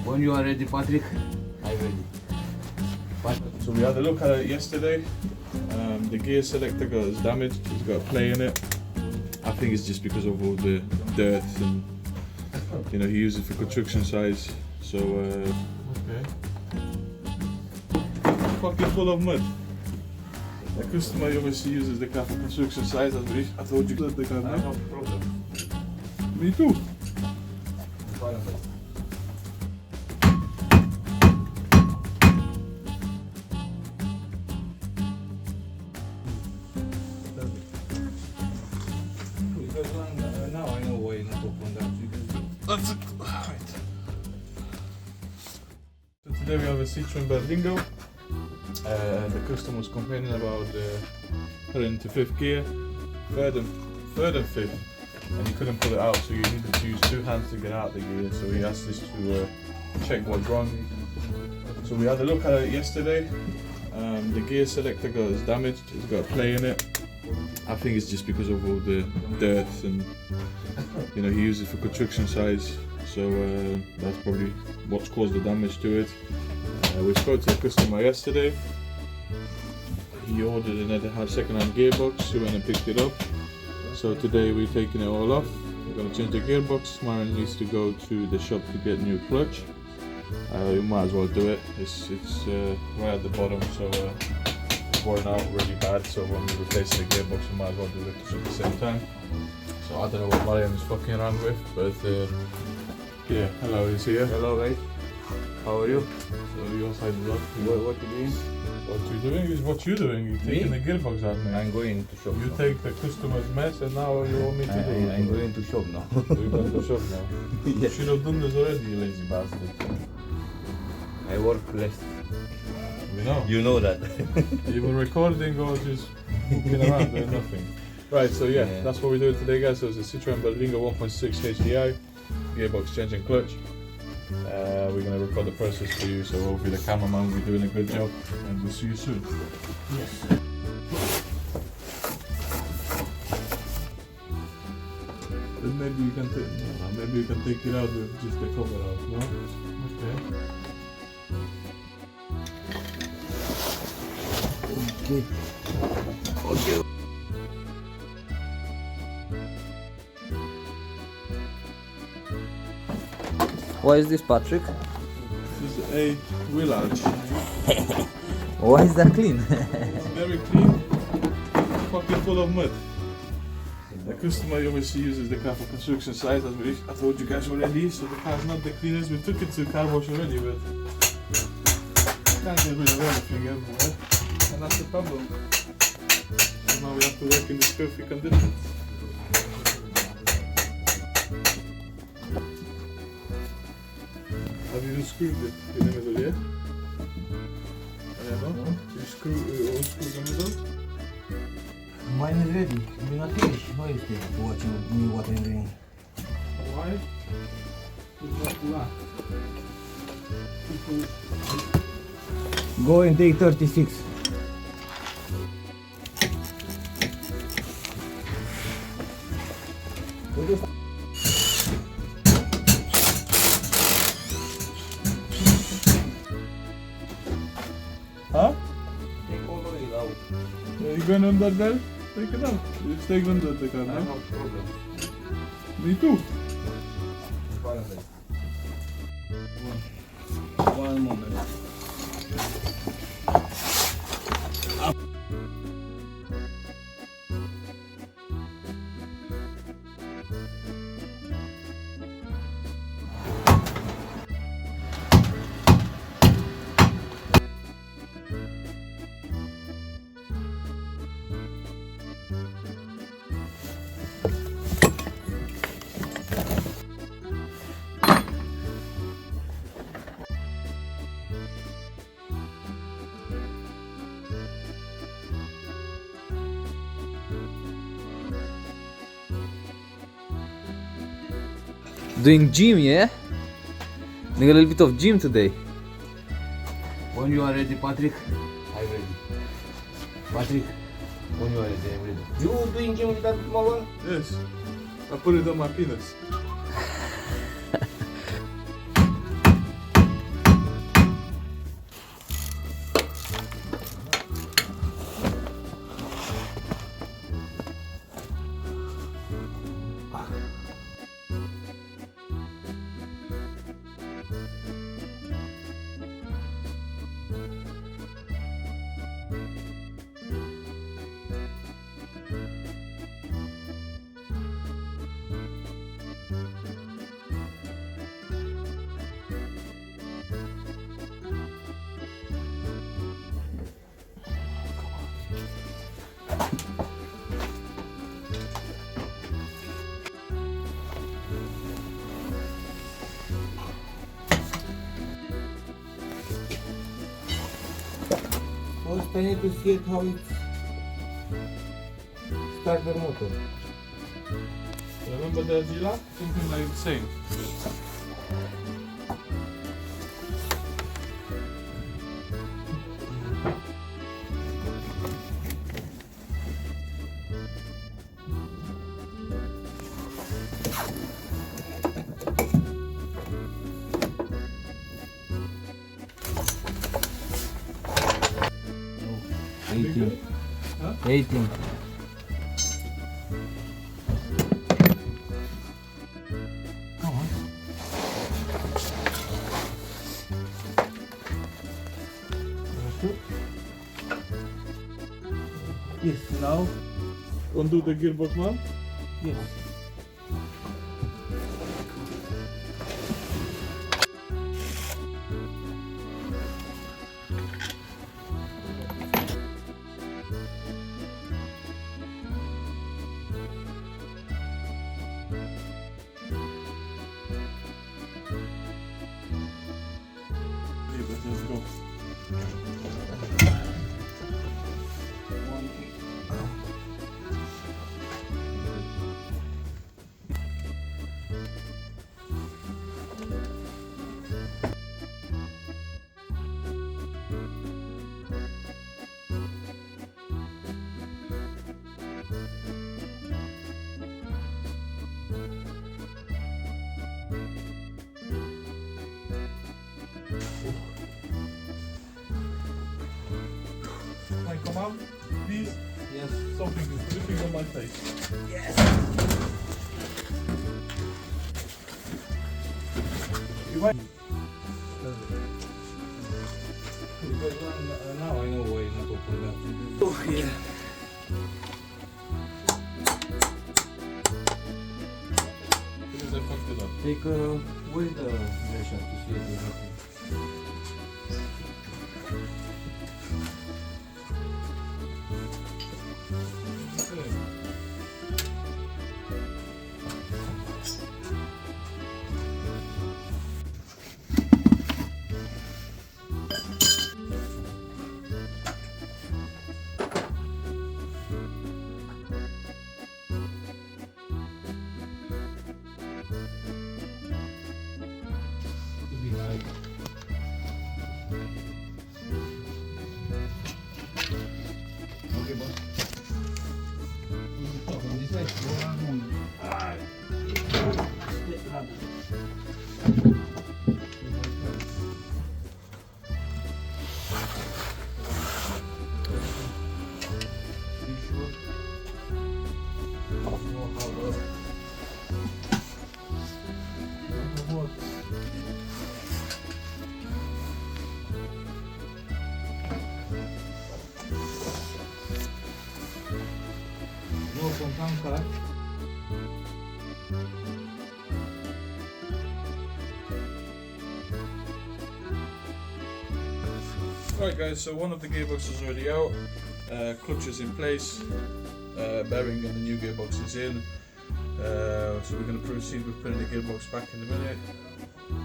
When you are ready, Patryk, I'm ready. So we had a look at it yesterday. The gear selector is damaged. It's got a play in it. I think it's just because of all the dirt and he used it for construction size. So okay. Fucking full of mud. The customer obviously uses the car for construction size. I told you that the car. No problem. Me too. Now I know why not open that. That's it. Right. So today we have a Citroen Berlingo. The customer was complaining about putting it into fifth gear, third and fifth, and he couldn't pull it out, so you needed to use two hands to get out the gear. So he asked us to check what's wrong. So we had a look at it yesterday. The gear selector is damaged. It's got a play in it. I think it's just because of all the dirt and he used it for construction size. So that's probably what's caused the damage to it. We spoke to the customer yesterday. He ordered another second-hand gearbox. We went and picked it up. So today we're taking it all off. We're going to change the gearbox. Marian needs to go to the shop to get new clutch. You might as well do it. It's right at the bottom, so it's worn out really bad. So when we replace the gearbox, we might as well do it at the same time. So I don't know what Marian is fucking around with, but yeah, hello, he's here. Hello guys, how are you? So you're outside the block. What you doing? What you're doing is what you're doing. You're taking the gearbox out, man. I'm going to shop. You now. take the customer's mess and now you want me to do it. I'm going to shop now. You're going to shop now. You Yes. should have done this already, you lazy bastard. I work less. We know. You know that. You were recording or just looking around doing nothing. Right, so yeah, that's what we're doing today, guys. So it's a Citroen Berlingo 1.6 HDI, gearbox change and clutch. We're going to record the process for you, so hopefully the cameraman will be doing a good job, and we'll see you soon. Yes. Then maybe you can take it out with just the cover out, no? Okay. Okay. What is this, Patryk? This is a wheel arch. Why is that clean? It's very clean, fucking full of mud. The customer obviously uses the car for construction size, as I told you guys already, so the car's not the cleanest. We took it to car wash already, but can't get rid of everything everywhere, and that's the problem. So now we have to work in these filthy conditions. Have you screwed it in the middle, yeah? No? You screw the middle? Mine is ready. You're not finished. How is it? Watching me what I'm doing. Why? It's not black. Go and take 36. Huh? Take all oil out. You going under there? Take it out. You stay under the car, I no? have no problem. Me too. One moment. Doing gym, yeah? Doing a little bit of gym today. When you are ready, Patryk, I'm ready. Patryk, when you are ready, I'm ready. You doing gym with that small one? Yes. I put it on my penis. I need to see it how it's starter motor. Remember the Gila? Something like the same. Eighteen. Huh? 18. Come on. Yes, now. Undo the gearbox mount. Yes. Let's go. Hey, come on, please. Yes. Something is dripping on my face. Yes. You might. Because now I know why it's not open that. Oh yeah. Because I fucked it up. Take where's the version to see it exactly? Okay, boss. No, from Banter. Right guys, so one of the gearboxes is already out, clutch is in place, bearing on the new gearbox is in, so we're going to proceed with putting the gearbox back in a minute,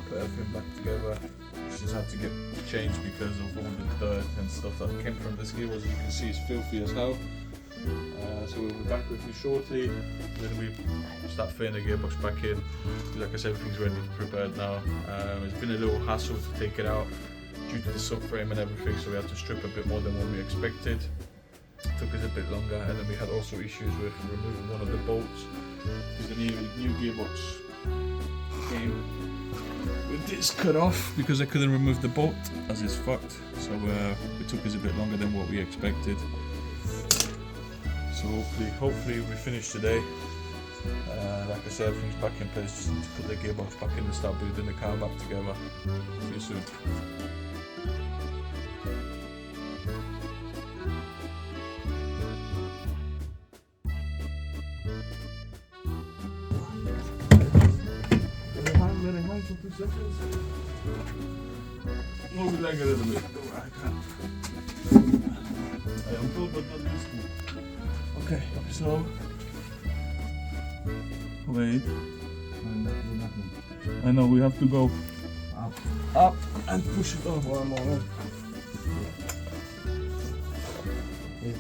put everything back together. It's just had to get changed because of all the dirt and stuff that came from this gearbox. As you can see, it's filthy as hell. So we'll be back with you shortly. Then we start fitting the gearbox back in. Like I said, everything's ready to prepared now. It's been a little hassle to take it out due to the subframe and everything, so we had to strip a bit more than what we expected. It took us a bit longer, and then we had also issues with removing one of the bolts because the new gearbox came with this cut off because I couldn't remove the bolt as it's fucked. So it took us a bit longer than what we expected. So hopefully we finish today. Like I said, everything's back in place. Just need to put the gearbox back in and start building the car back together. See you soon. Let it hang for 2 seconds. Move the leg a little bit. I can't. I am cold but not this cool. Okay, so wait. I know we have to go up and push it up. 1 moment.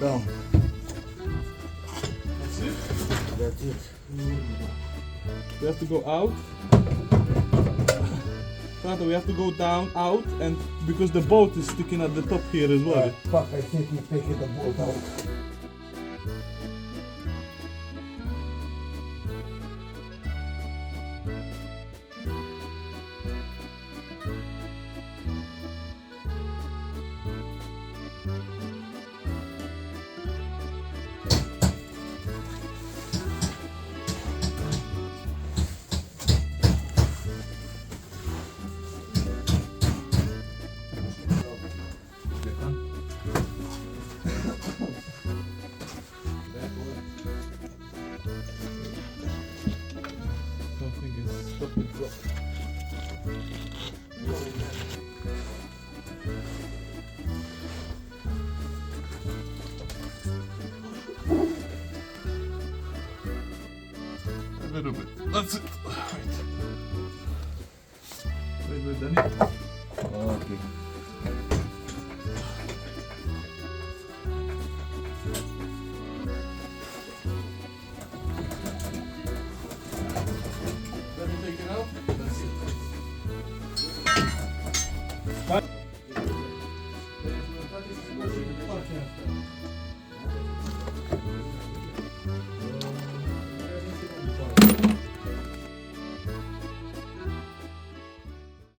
Down. That's it. That's it. We have to go out. Tato, we have to go down, out, and because the bolt is sticking at the top here as well. Fuck, I think we take the bolt out. Something is stopping drop. A little bit. That's it. Wait, Danny. Okay. Let me take it out. That's it.